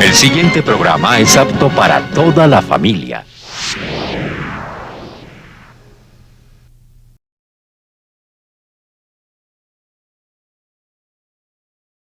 El siguiente programa es apto para toda la familia.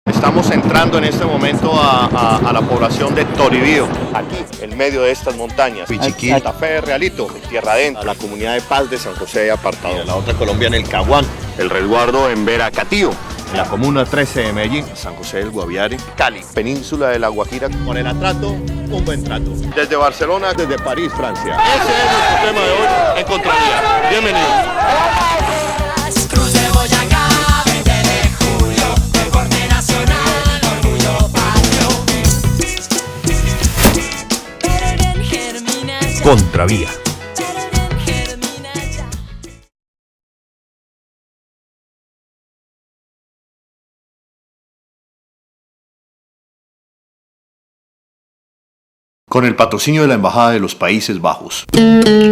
Estamos entrando en este momento a la población de Toribío, aquí en medio de estas montañas. Pichiquí, Santa Fe, Realito, Tierra Adentro, la comunidad de Paz de San José de Apartado. La otra Colombia en el Caguán, el resguardo en Veracatío, en la comuna 13 de Medellín, San José del Guaviare, Cali, península de La Guajira. Con el atrato, un buen trato. Desde Barcelona, desde París, Francia. Ese es nuestro tema de hoy en Contravía. Bienvenidos. Contravía. Con el patrocinio de la Embajada de los Países Bajos. El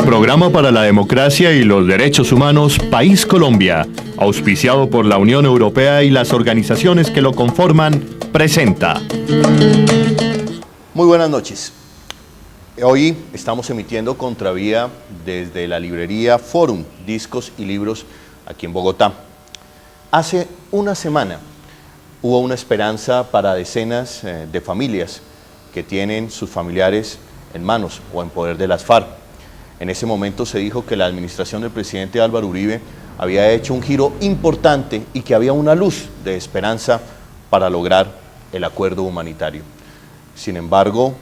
Programa para la Democracia y los Derechos Humanos País Colombia, auspiciado por la Unión Europea y las organizaciones que lo conforman, presenta. Muy buenas noches. Hoy estamos emitiendo Contravía desde la librería Forum, Discos y Libros, aquí en Bogotá. Hace una semana hubo una esperanza para decenas de familias que tienen sus familiares en manos o en poder de las FARC. En ese momento se dijo que la administración del presidente Álvaro Uribe había hecho un giro importante y que había una luz de esperanza para lograr el acuerdo humanitario. Sin embargo,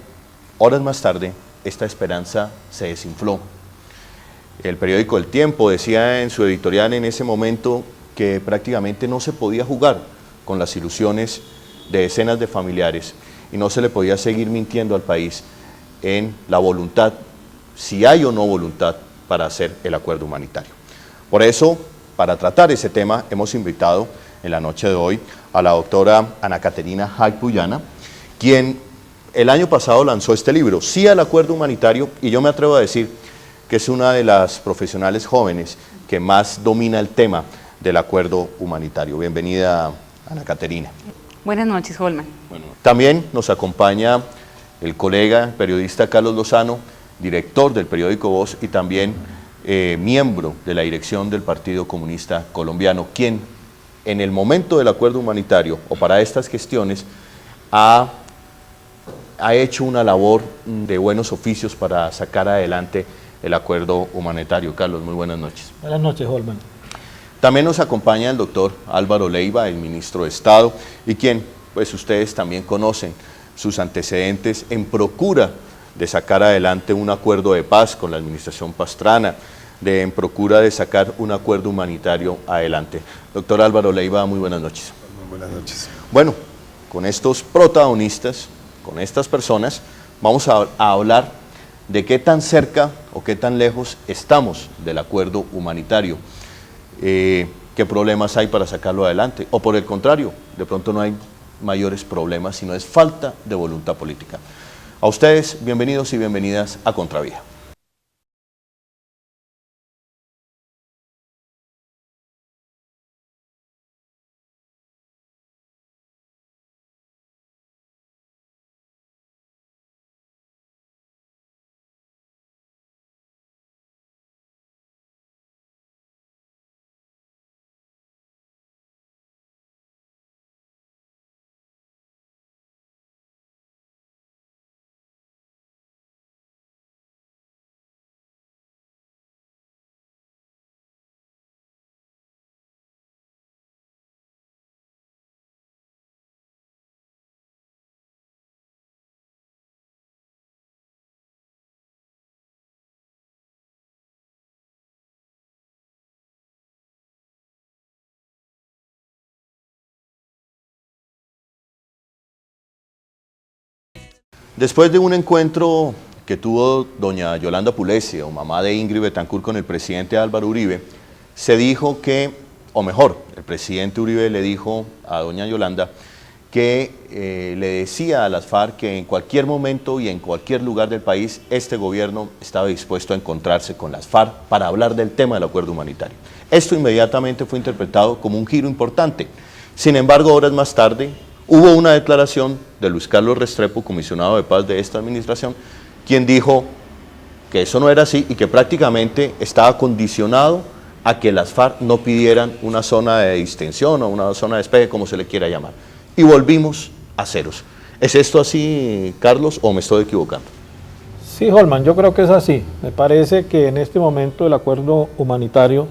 horas más tarde, esta esperanza se desinfló. El periódico El Tiempo decía en su editorial en ese momento que prácticamente no se podía jugar con las ilusiones de decenas de familiares y no se le podía seguir mintiendo al país en la voluntad, si hay o no voluntad, para hacer el acuerdo humanitario. Por eso, para tratar ese tema, hemos invitado en la noche de hoy a la doctora Ana Caterina Jaypuyana, quien el año pasado lanzó este libro, Sí al Acuerdo Humanitario, y yo me atrevo a decir que es una de las profesionales jóvenes que más domina el tema del acuerdo humanitario. Bienvenida, Ana Caterina. Buenas noches, Holman. Bueno, también nos acompaña el colega periodista Carlos Lozano, director del periódico Voz y también miembro de la dirección del Partido Comunista Colombiano, quien en el momento del acuerdo humanitario o para estas gestiones ha hecho una labor de buenos oficios para sacar adelante el acuerdo humanitario. Carlos, muy buenas noches. Buenas noches, Holman. También nos acompaña el doctor Álvaro Leiva, el ministro de Estado, y quien, pues ustedes también conocen sus antecedentes en procura de sacar adelante un acuerdo de paz con la administración Pastrana, en procura de sacar un acuerdo humanitario adelante. Doctor Álvaro Leiva, muy buenas noches. Muy buenas noches. Bueno, con estos protagonistas, con estas personas, vamos a hablar de qué tan cerca o qué tan lejos estamos del acuerdo humanitario. ¿Qué problemas hay para sacarlo adelante? O por el contrario, de pronto no hay mayores problemas, sino es falta de voluntad política. A ustedes, bienvenidos y bienvenidas a Contravía. Después de un encuentro que tuvo doña Yolanda Pulesio, mamá de Ingrid Betancourt, con el presidente Álvaro Uribe, se dijo que, o mejor, el presidente Uribe le dijo a doña Yolanda que le decía a las FARC que en cualquier momento y en cualquier lugar del país este gobierno estaba dispuesto a encontrarse con las FARC para hablar del tema del acuerdo humanitario. Esto inmediatamente fue interpretado como un giro importante. Sin embargo, horas más tarde, Hubo una declaración de Luis Carlos Restrepo, comisionado de paz de esta administración, quien dijo que eso no era así y que prácticamente estaba condicionado a que las FARC no pidieran una zona de distensión o una zona de despeje, como se le quiera llamar. Y volvimos a ceros. ¿Es esto así, Carlos, o me estoy equivocando? Sí, Holman, yo creo que es así. Me parece que en este momento el acuerdo humanitario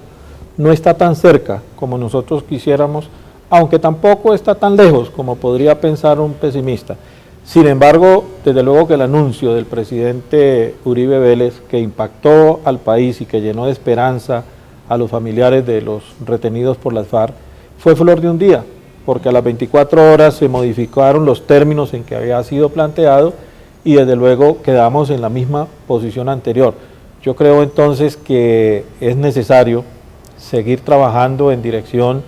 no está tan cerca como nosotros quisiéramos, aunque tampoco está tan lejos como podría pensar un pesimista. Sin embargo, desde luego que el anuncio del presidente Uribe Vélez, que impactó al país y que llenó de esperanza a los familiares de los retenidos por las FARC, fue flor de un día, porque a las 24 horas se modificaron los términos en que había sido planteado y desde luego quedamos en la misma posición anterior. Yo creo entonces que es necesario seguir trabajando en dirección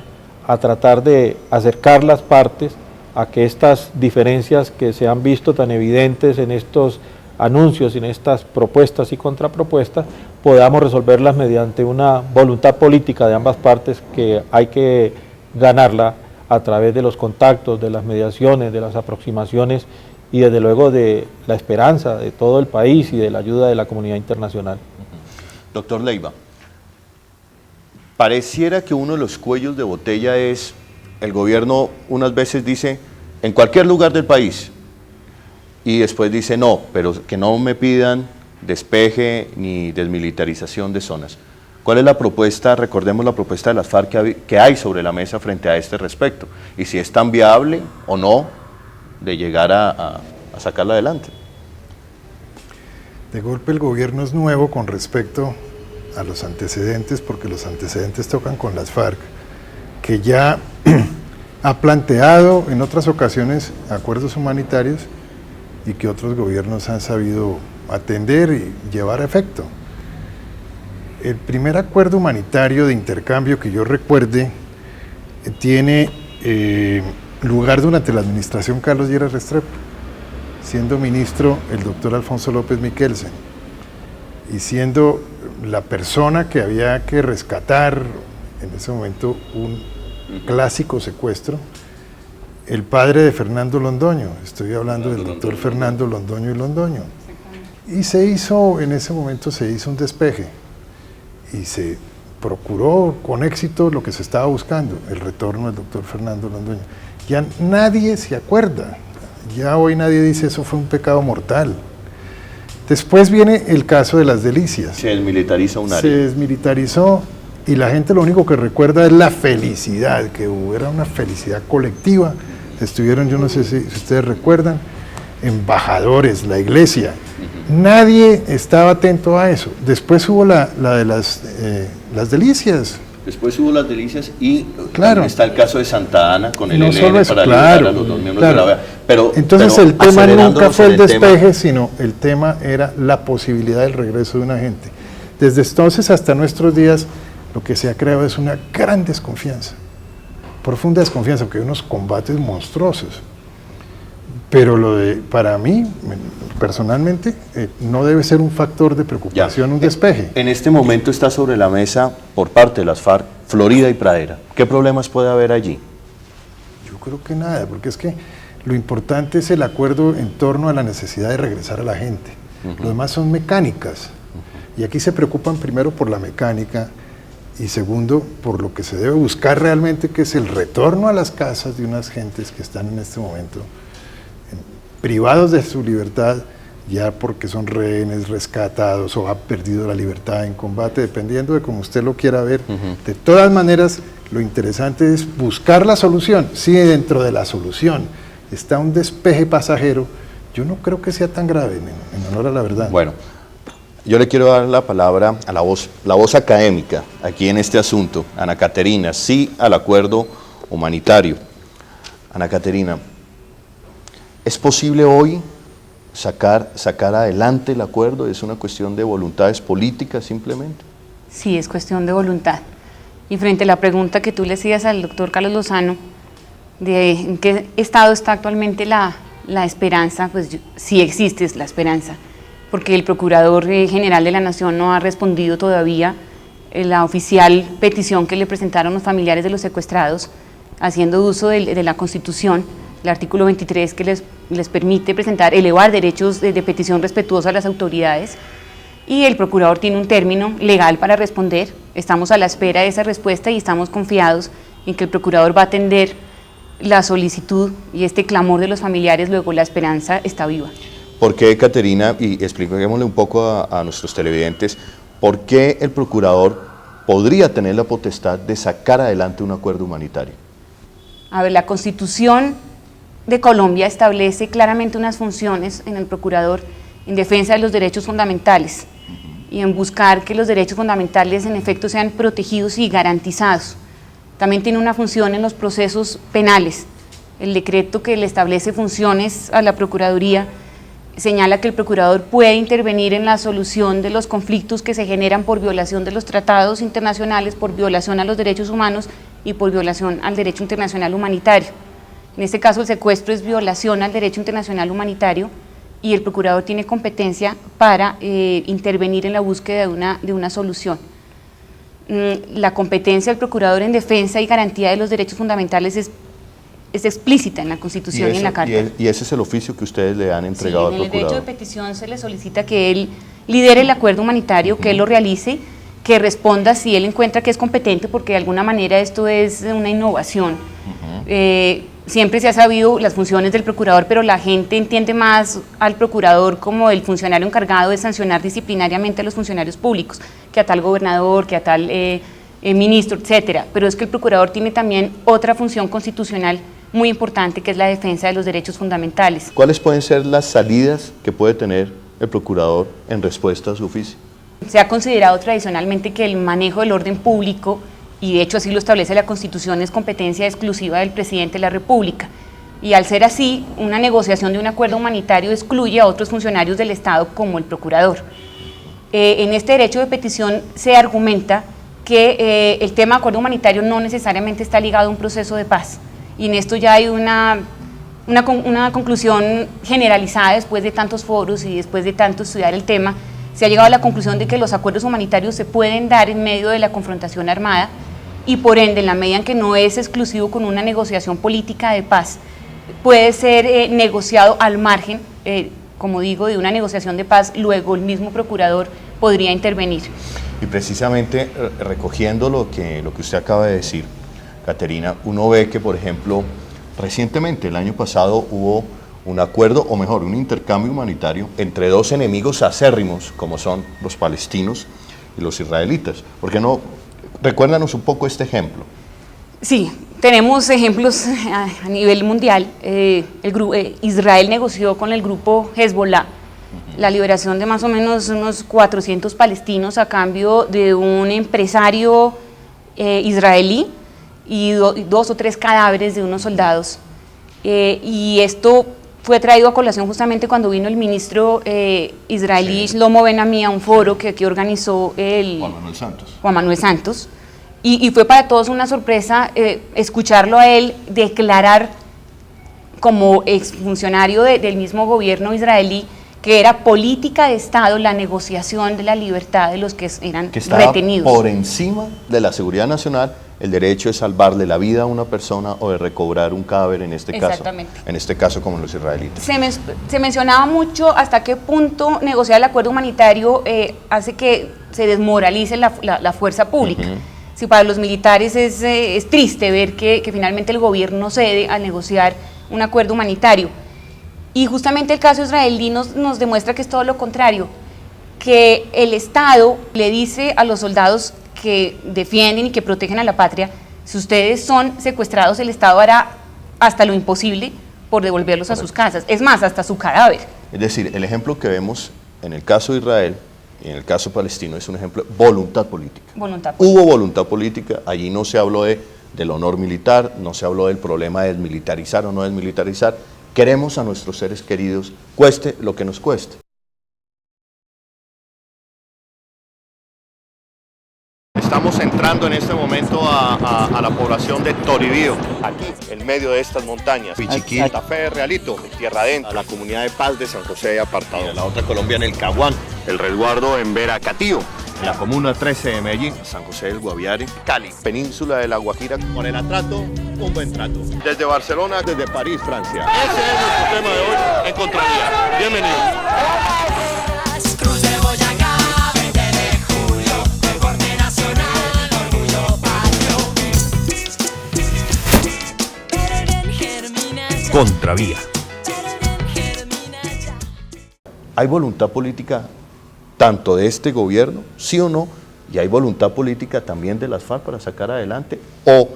a tratar de acercar las partes a que estas diferencias que se han visto tan evidentes en estos anuncios, en estas propuestas y contrapropuestas, podamos resolverlas mediante una voluntad política de ambas partes que hay que ganarla a través de los contactos, de las mediaciones, de las aproximaciones y desde luego de la esperanza de todo el país y de la ayuda de la comunidad internacional. Doctor Leiva, pareciera que uno de los cuellos de botella es, el gobierno unas veces dice, en cualquier lugar del país, y después dice, no, pero que no me pidan despeje ni desmilitarización de zonas. ¿Cuál es la propuesta? Recordemos la propuesta de las FARC que hay sobre la mesa frente a este respecto, y si es tan viable o no de llegar a sacarla adelante. De golpe el gobierno es nuevo con respecto a los antecedentes, porque los antecedentes tocan con las FARC, que ya ha planteado en otras ocasiones acuerdos humanitarios y que otros gobiernos han sabido atender y llevar a efecto. El primer acuerdo humanitario de intercambio que yo recuerde tiene lugar durante la administración Carlos Lleras Restrepo, siendo ministro el doctor Alfonso López Miquelsen, y siendo la persona que había que rescatar en ese momento un clásico secuestro, el padre de Fernando Londoño, estoy hablando del doctor Fernando Londoño y Londoño, y en ese momento se hizo un despeje, y se procuró con éxito lo que se estaba buscando, el retorno del doctor Fernando Londoño. Ya nadie se acuerda, ya hoy nadie dice eso fue un pecado mortal. Después viene el caso de las Delicias. Se desmilitariza un área. Se desmilitarizó y la gente lo único que recuerda es la felicidad que hubo, era una felicidad colectiva. Estuvieron, yo no sé si ustedes recuerdan, embajadores, la iglesia. Nadie estaba atento a eso. Después hubo la de las Delicias. Después hubo las Delicias y claro, está el caso de Santa Ana con el no ELN solo eso, para claro, ayudar a los dos miembros claro. de la OEA. Pero el tema acelerándonos nunca fue el en tema, despeje, sino el tema era la posibilidad del regreso de una gente. Desde entonces hasta nuestros días lo que se ha creado es una gran desconfianza, profunda desconfianza, porque hay unos combates monstruosos. Pero para mí, personalmente, no debe ser un factor de preocupación, un despeje. En este momento está sobre la mesa, por parte de las FARC, Florida y Pradera. ¿Qué problemas puede haber allí? Yo creo que nada, porque es que lo importante es el acuerdo en torno a la necesidad de regresar a la gente. Lo demás son mecánicas. Y aquí se preocupan primero por la mecánica y segundo por lo que se debe buscar realmente, que es el retorno a las casas de unas gentes que están en este momento privados de su libertad, ya porque son rehenes, rescatados o han perdido la libertad en combate, dependiendo de cómo usted lo quiera ver. De todas maneras, lo interesante es buscar la solución. Si dentro de la solución está un despeje pasajero, yo no creo que sea tan grave, en honor a la verdad. Bueno, yo le quiero dar la palabra a la voz académica aquí en este asunto. Ana Caterina, sí al acuerdo humanitario. Ana Caterina, ¿es posible hoy sacar adelante el acuerdo? ¿Es una cuestión de voluntades políticas simplemente? Sí, es cuestión de voluntad. Y frente a la pregunta que tú le hacías al doctor Carlos Lozano, de en qué estado está actualmente la esperanza, pues sí existe la esperanza, porque el Procurador General de la Nación no ha respondido todavía la oficial petición que le presentaron los familiares de los secuestrados, haciendo uso de la Constitución, el artículo 23 que les permite elevar derechos de petición respetuosa a las autoridades, y el procurador tiene un término legal para responder. Estamos a la espera de esa respuesta y estamos confiados en que el procurador va a atender la solicitud y este clamor de los familiares. Luego la esperanza está viva. ¿Por qué, Caterina, y expliquémosle un poco a nuestros televidentes, por qué el procurador podría tener la potestad de sacar adelante un acuerdo humanitario? A ver, la Constitución de Colombia establece claramente unas funciones en el procurador en defensa de los derechos fundamentales y en buscar que los derechos fundamentales en efecto sean protegidos y garantizados. También tiene una función en los procesos penales. El decreto que le establece funciones a la Procuraduría señala que el procurador puede intervenir en la solución de los conflictos que se generan por violación de los tratados internacionales, por violación a los derechos humanos y por violación al derecho internacional humanitario. En este caso el secuestro es violación al derecho internacional humanitario y el procurador tiene competencia para intervenir en la búsqueda de una solución. La competencia del procurador en defensa y garantía de los derechos fundamentales es explícita en la Constitución y en la Carta. Y ese es el oficio que ustedes le han entregado al procurador. En el derecho de petición se le solicita que él lidere el acuerdo humanitario, que él lo realice, que responda si él encuentra que es competente, porque de alguna manera esto es una innovación. Siempre se ha sabido las funciones del procurador, pero la gente entiende más al procurador como el funcionario encargado de sancionar disciplinariamente a los funcionarios públicos, que a tal gobernador, que a tal ministro, etcétera. Pero es que el procurador tiene también otra función constitucional muy importante, que es la defensa de los derechos fundamentales. ¿Cuáles pueden ser las salidas que puede tener el procurador en respuesta a su oficio? Se ha considerado tradicionalmente que el manejo del orden público, y de hecho así lo establece la Constitución, es competencia exclusiva del presidente de la República. Y al ser así, una negociación de un acuerdo humanitario excluye a otros funcionarios del Estado como el procurador. En este derecho de petición se argumenta que el tema de acuerdo humanitario no necesariamente está ligado a un proceso de paz. Y en esto ya hay una conclusión generalizada después de tantos foros y después de tanto estudiar el tema. Se ha llegado a la conclusión de que los acuerdos humanitarios se pueden dar en medio de la confrontación armada y por ende, en la medida en que no es exclusivo con una negociación política de paz, puede ser negociado al margen, como digo, de una negociación de paz. Luego el mismo procurador podría intervenir. Y precisamente recogiendo lo que usted acaba de decir, Caterina, uno ve que, por ejemplo, recientemente, el año pasado, hubo un acuerdo, o mejor, un intercambio humanitario entre dos enemigos acérrimos, como son los palestinos y los israelitas. ¿Por qué no? Recuérdanos un poco este ejemplo. Sí, tenemos ejemplos a nivel mundial. Israel negoció con el grupo Hezbollah la liberación de más o menos unos 400 palestinos a cambio de un empresario israelí y 2 o 3 cadáveres de unos soldados. Y esto fue traído a colación justamente cuando vino el ministro israelí Shlomo Ben-Ami a un foro que organizó Juan Manuel Santos. Y fue para todos una sorpresa escucharlo a él declarar como exfuncionario del mismo gobierno israelí que era política de Estado la negociación de la libertad de los que eran retenidos. Por encima de la seguridad nacional, el derecho de salvarle la vida a una persona o de recobrar un cadáver en este caso. Exactamente. En este caso como los israelitas. Se mencionaba mucho hasta qué punto negociar el acuerdo humanitario hace que se desmoralice la fuerza pública. Si para los militares es triste ver que finalmente el gobierno cede al negociar un acuerdo humanitario. Y justamente el caso israelí nos demuestra que es todo lo contrario, que el Estado le dice a los soldados que defienden y que protegen a la patria, si ustedes son secuestrados, el Estado hará hasta lo imposible por devolverlos a sus casas, es más, hasta su cadáver. Es decir, el ejemplo que vemos en el caso de Israel y en el caso palestino es un ejemplo de voluntad política. Hubo voluntad política, allí no se habló del honor militar, no se habló del problema de desmilitarizar o no desmilitarizar. Queremos a nuestros seres queridos, cueste lo que nos cueste. Estamos entrando en este momento a la población de Toribío, aquí, en medio de estas montañas. Pichiquí, Santa Fe, Realito, Tierra Adentro, la comunidad de paz de San José de Apartado. La otra Colombia en el Caguán, el resguardo en Veracatío, la comuna 13 de Medellín, San José del Guaviare, Cali, península de La Guajira, con el atrato un buen trato. Desde Barcelona, desde París, Francia. Ese es nuestro tema de hoy en Contravía. Bienvenidos. Cruz de Boyacá, 20 de julio, deporte nacional, orgullo patrio. Contravía. ¿Hay voluntad política tanto de este gobierno, sí o no? ¿Y hay voluntad política también de las FARC para sacar adelante? ¿O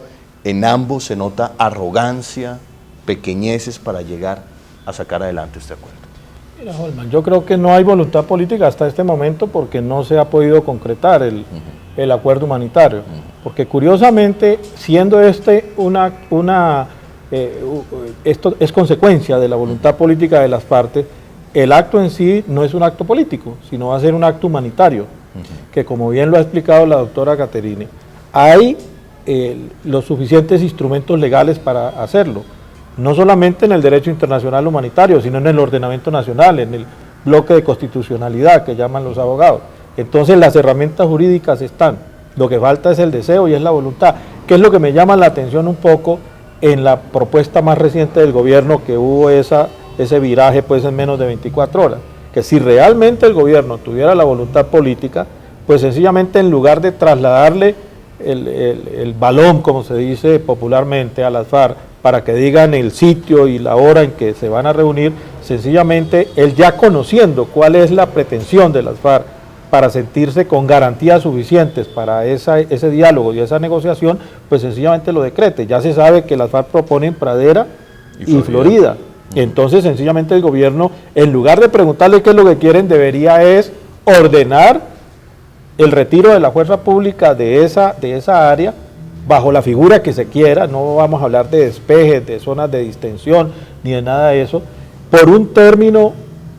en ambos se nota arrogancia, pequeñeces para llegar a sacar adelante este acuerdo? Mira, Holman, yo creo que no hay voluntad política hasta este momento porque no se ha podido concretar el acuerdo humanitario. Porque curiosamente, siendo esto es consecuencia de la voluntad política de las partes, el acto en sí no es un acto político, sino va a ser un acto humanitario, que como bien lo ha explicado la doctora Caterine, hay los suficientes instrumentos legales para hacerlo, no solamente en el derecho internacional humanitario, sino en el ordenamiento nacional, en el bloque de constitucionalidad que llaman los abogados. Entonces las herramientas jurídicas están, lo que falta es el deseo y es la voluntad, que es lo que me llama la atención un poco en la propuesta más reciente del gobierno, que hubo ese viraje pues en menos de 24 horas, que si realmente el gobierno tuviera la voluntad política, pues sencillamente en lugar de trasladarle el balón, como se dice popularmente, a las FARC, para que digan el sitio y la hora en que se van a reunir, sencillamente él ya conociendo cuál es la pretensión de las FARC para sentirse con garantías suficientes para ese diálogo y esa negociación, pues sencillamente lo decrete. Ya se sabe que las FARC proponen Pradera y Florida. Entonces sencillamente el gobierno, en lugar de preguntarle qué es lo que quieren, debería es ordenar el retiro de la fuerza pública de esa área, bajo la figura que se quiera, no vamos a hablar de despejes, de zonas de distensión, ni de nada de eso, por un término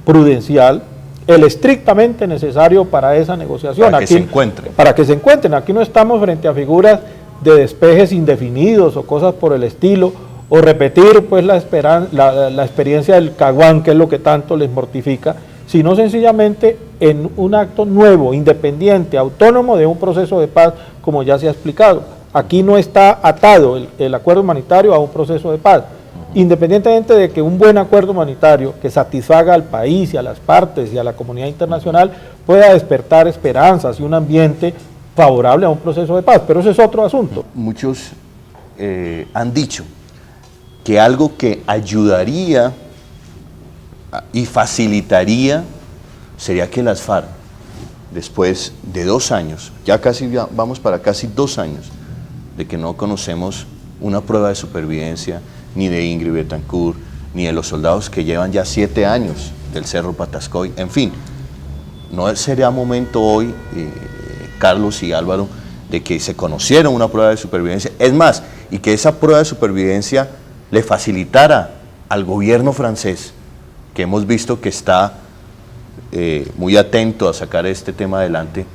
prudencial, el estrictamente necesario para esa negociación. Para que se encuentren. Para que se encuentren. Aquí no estamos frente a figuras de despejes indefinidos o cosas por el estilo, o repetir pues la experiencia del Caguán, que es lo que tanto les mortifica, sino sencillamente en un acto nuevo, independiente, autónomo de un proceso de paz, como ya se ha explicado. Aquí no está atado el acuerdo humanitario a un proceso de paz, independientemente de que un buen acuerdo humanitario que satisfaga al país y a las partes y a la comunidad internacional pueda despertar esperanzas y un ambiente favorable a un proceso de paz, pero ese es otro asunto. Muchos han dicho que algo que ayudaría y facilitaría sería que las FARC, después de 2 años, ya vamos para casi 2 años, de que no conocemos una prueba de supervivencia, ni de Ingrid Betancourt, ni de los soldados que llevan ya 7 años del Cerro Patascoy, en fin, ¿no sería momento hoy, Carlos y Álvaro, de que se conociera una prueba de supervivencia? Es más, y que esa prueba de supervivencia le facilitara al gobierno francés, que hemos visto que está muy atento a sacar este tema adelante.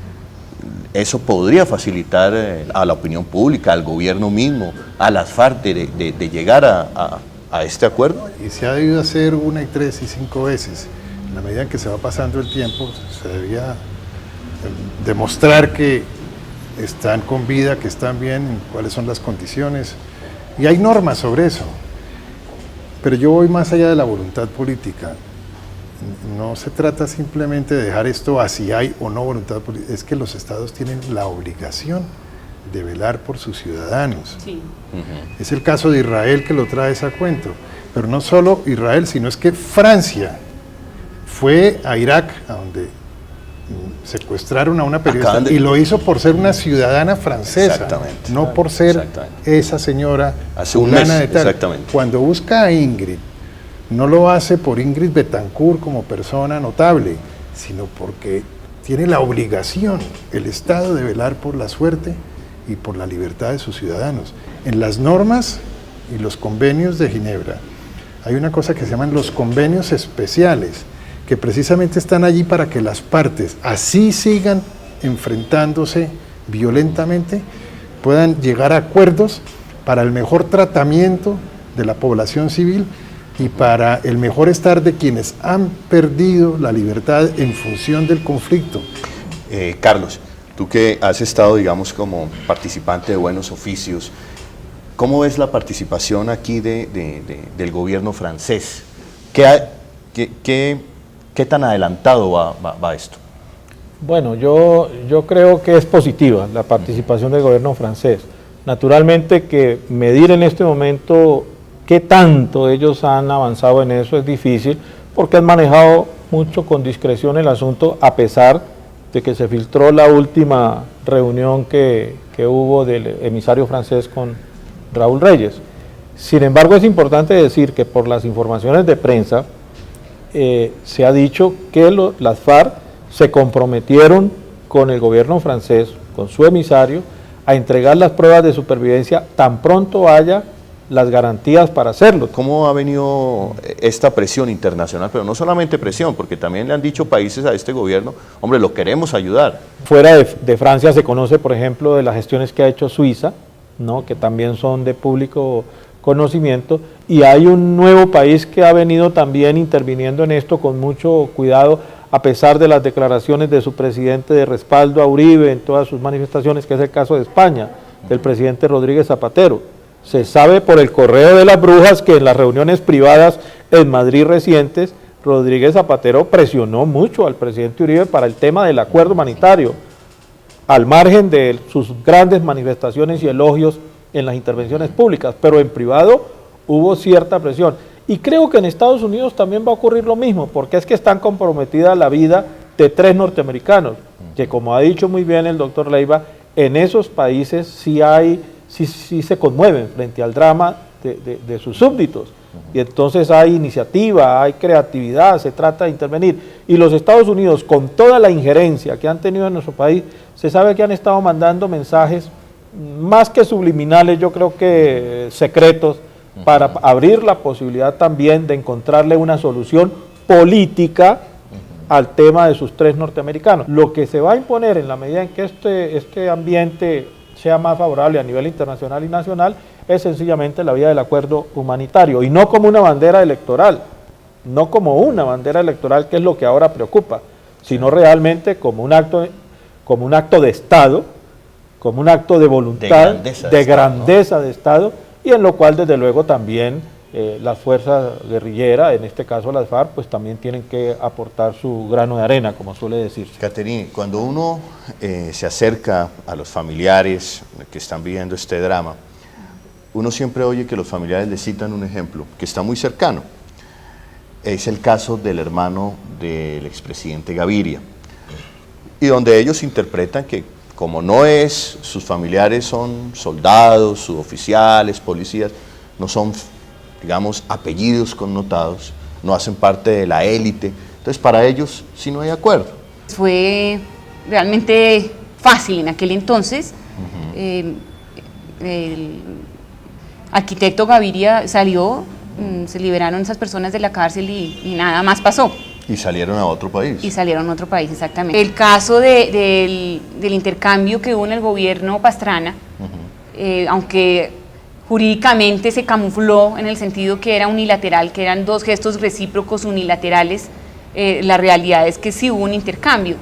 Eso podría facilitar a la opinión pública, al gobierno mismo, a las FARC de llegar a este acuerdo. Y se ha debido hacer 1 y 3 y 5 veces. En la medida en que se va pasando el tiempo, se debía demostrar que están con vida, que están bien, cuáles son las condiciones. Y hay normas sobre eso. Pero yo voy más allá de la voluntad política. No se trata simplemente de dejar esto a si hay o no voluntad política, es que los estados tienen la obligación de velar por sus ciudadanos. Sí. Es el caso de Israel que lo trae ese cuento, pero no solo Israel, sino es que Francia fue a Irak, a donde secuestraron a una periodista, y lo hizo por ser una ciudadana francesa, no por ser esa señora hace un mes, de tal. exactamente. Cuando busca a Ingrid, no lo hace por Ingrid Betancourt como persona notable, sino porque tiene la obligación, el Estado, de velar por la suerte y por la libertad de sus ciudadanos. En las normas y los convenios de Ginebra hay una cosa que se llaman los convenios especiales, que precisamente están allí para que las partes, así sigan enfrentándose violentamente, puedan llegar a acuerdos para el mejor tratamiento de la población civil y para el mejor estar de quienes han perdido la libertad en función del conflicto. Carlos, tú que has estado, digamos, como participante de buenos oficios, ¿Cómo es la participación aquí del gobierno francés? ¿Qué tan adelantado va esto? Bueno, yo creo que es positiva la participación del gobierno francés. Naturalmente que medir en este momento qué tanto ellos han avanzado en eso es difícil, porque han manejado mucho con discreción el asunto, a pesar de que se filtró la última reunión que hubo del emisario francés con Raúl Reyes. Sin embargo, es importante decir que por las informaciones de prensa se ha dicho que las FARC se comprometieron con el gobierno francés, con su emisario, a entregar las pruebas de supervivencia tan pronto haya las garantías para hacerlo. ¿Cómo ha venido esta presión internacional? Pero no solamente presión, porque también le han dicho países a este gobierno, hombre, lo queremos ayudar. Fuera de Francia se conoce, por ejemplo, de las gestiones que ha hecho Suiza, ¿no?, que también son de público conocimiento, y hay un nuevo país que ha venido también interviniendo en esto con mucho cuidado, a pesar de las declaraciones de su presidente de respaldo a Uribe en todas sus manifestaciones, que es el caso de España, del presidente Rodríguez Zapatero. Se sabe por el correo de las brujas que en las reuniones privadas en Madrid recientes, Rodríguez Zapatero presionó mucho al presidente Uribe para el tema del acuerdo humanitario, al margen de sus grandes manifestaciones y elogios en las intervenciones públicas, pero en privado hubo cierta presión. Y creo que en Estados Unidos también va a ocurrir lo mismo, porque es que están comprometida la vida de 3 norteamericanos, que como ha dicho muy bien el doctor Leiva, en esos países sí se conmueven frente al drama de sus súbditos. Y entonces hay iniciativa, hay creatividad, se trata de intervenir. Y los Estados Unidos, con toda la injerencia que han tenido en nuestro país, se sabe que han estado mandando mensajes más que subliminales, yo creo que secretos, para abrir la posibilidad también de encontrarle una solución política al tema de sus 3 norteamericanos. Lo que se va a imponer en la medida en que este ambiente sea más favorable a nivel internacional y nacional es sencillamente la vía del acuerdo humanitario, y no como una bandera electoral, que es lo que ahora preocupa, sino realmente como un acto de Estado, como un acto de voluntad, de grandeza de Estado, y en lo cual desde luego también las fuerzas guerrilleras, en este caso las FARC, pues también tienen que aportar su grano de arena, como suele decirse. Caterine, cuando uno se acerca a los familiares que están viviendo este drama, uno siempre oye que los familiares le citan un ejemplo que está muy cercano. Es el caso del hermano del expresidente Gaviria, y donde ellos interpretan que como sus familiares son soldados, suboficiales, policías, no son, digamos, apellidos connotados, no hacen parte de la élite, entonces para ellos sí no hay acuerdo. Fue realmente fácil en aquel entonces. El arquitecto Gaviria salió, se liberaron esas personas de la cárcel y nada más pasó. Y salieron a otro país. Y salieron a otro país, exactamente. El caso del intercambio que hubo en el gobierno Pastrana, aunque jurídicamente se camufló en el sentido que era unilateral, que eran 2 gestos recíprocos unilaterales, la realidad es que sí hubo un intercambio.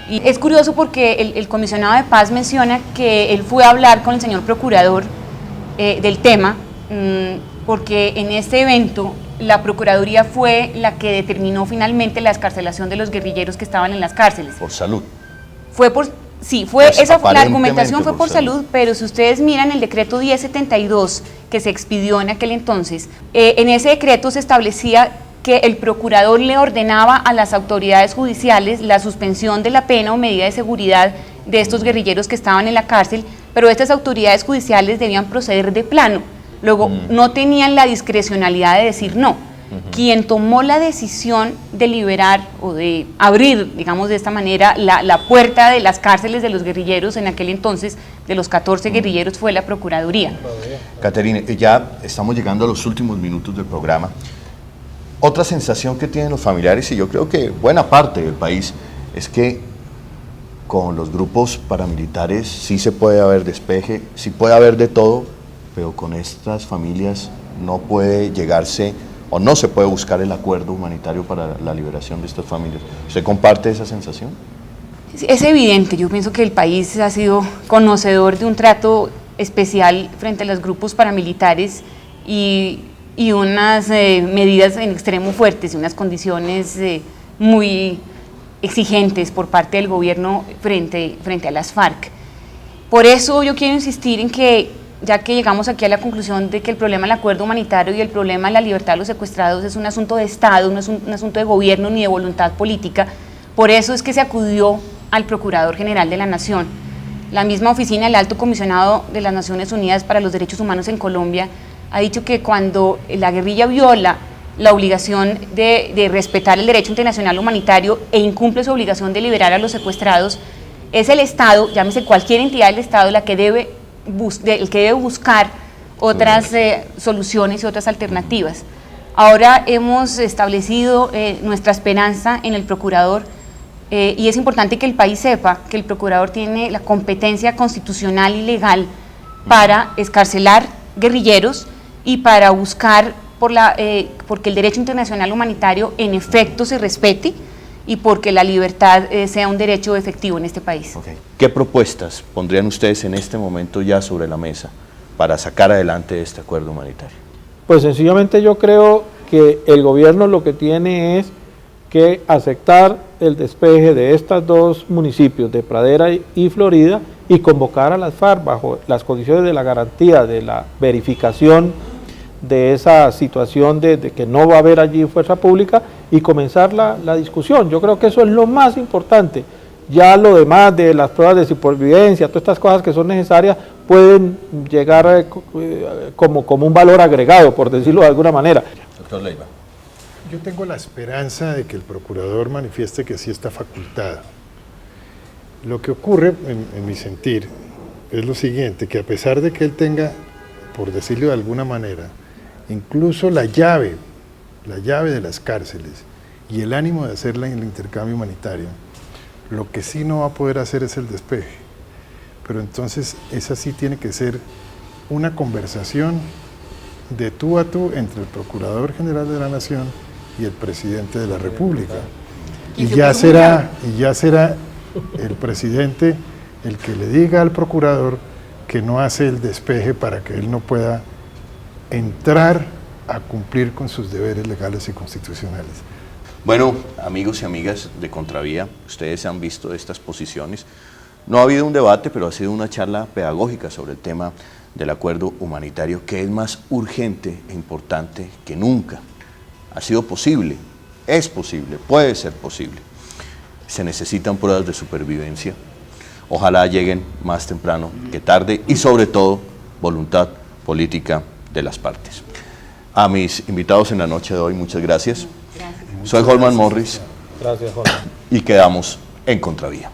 Y es curioso porque el comisionado de paz menciona que él fue a hablar con el señor procurador del tema, porque en este evento la Procuraduría fue la que determinó finalmente la excarcelación de los guerrilleros que estaban en las cárceles. Por salud. La argumentación fue por salud, pero si ustedes miran el decreto 1072 que se expidió en aquel entonces, en ese decreto se establecía que el procurador le ordenaba a las autoridades judiciales la suspensión de la pena o medida de seguridad de estos guerrilleros que estaban en la cárcel, pero estas autoridades judiciales debían proceder de plano. Luego, no tenían la discrecionalidad de decir no. Quien tomó la decisión de liberar o de abrir, digamos de esta manera, la puerta de las cárceles de los guerrilleros en aquel entonces, de los 14 guerrilleros, fue la Procuraduría. Caterine, ya estamos llegando a los últimos minutos del programa. Otra sensación que tienen los familiares, y yo creo que buena parte del país, es que con los grupos paramilitares sí se puede haber despeje, sí puede haber de todo, pero con estas familias no puede llegarse o no se puede buscar el acuerdo humanitario para la liberación de estas familias. ¿Usted comparte esa sensación? Es evidente, yo pienso que el país ha sido conocedor de un trato especial frente a los grupos paramilitares y unas medidas en extremo fuertes y unas condiciones muy exigentes por parte del gobierno frente a las FARC. Por eso yo quiero insistir en que, ya que llegamos aquí a la conclusión de que el problema del acuerdo humanitario y el problema de la libertad de los secuestrados es un asunto de Estado, no es un asunto de gobierno ni de voluntad política, por eso es que se acudió al Procurador General de la Nación. La misma oficina del Alto Comisionado de las Naciones Unidas para los Derechos Humanos en Colombia ha dicho que cuando la guerrilla viola la obligación de respetar el derecho internacional humanitario e incumple su obligación de liberar a los secuestrados, es el Estado, llámese cualquier entidad del Estado, el que debe buscar otras soluciones y otras alternativas. Ahora hemos establecido nuestra esperanza en el Procurador y es importante que el país sepa que el Procurador tiene la competencia constitucional y legal para excarcelar guerrilleros y para buscar porque el derecho internacional humanitario en efecto se respete y porque la libertad sea un derecho efectivo en este país. Okay. ¿Qué propuestas pondrían ustedes en este momento ya sobre la mesa para sacar adelante este acuerdo humanitario? Pues sencillamente yo creo que el gobierno lo que tiene es que aceptar el despeje de estos dos municipios, de Pradera y Florida, y convocar a las FARC bajo las condiciones de la garantía, de la verificación de esa situación de que no va a haber allí fuerza pública y comenzar la discusión. Yo creo que eso es lo más importante. Ya lo demás de las pruebas de supervivencia, todas estas cosas que son necesarias, pueden llegar como un valor agregado, por decirlo de alguna manera. Doctor Leiva. Yo tengo la esperanza de que el procurador manifieste que sí está facultado. Lo que ocurre, en mi sentir, es lo siguiente, que a pesar de que él tenga, por decirlo de alguna manera, incluso la llave de las cárceles y el ánimo de hacer el intercambio humanitario, lo que sí no va a poder hacer es el despeje. Pero entonces esa sí tiene que ser una conversación de tú a tú entre el Procurador General de la Nación y el Presidente de la República. Y ya será el Presidente el que le diga al Procurador que no hace el despeje para que él no pueda entrar a cumplir con sus deberes legales y constitucionales. Bueno, amigos y amigas de Contravía, ustedes han visto estas posiciones. No ha habido un debate, pero ha sido una charla pedagógica sobre el tema del acuerdo humanitario, que es más urgente e importante que nunca. Ha sido posible, es posible, puede ser posible. Se necesitan pruebas de supervivencia. Ojalá lleguen más temprano que tarde y sobre todo voluntad política de las partes. A mis invitados en la noche de hoy, muchas gracias. Soy Holman Morris. Gracias, Holman. Y quedamos en Contravía.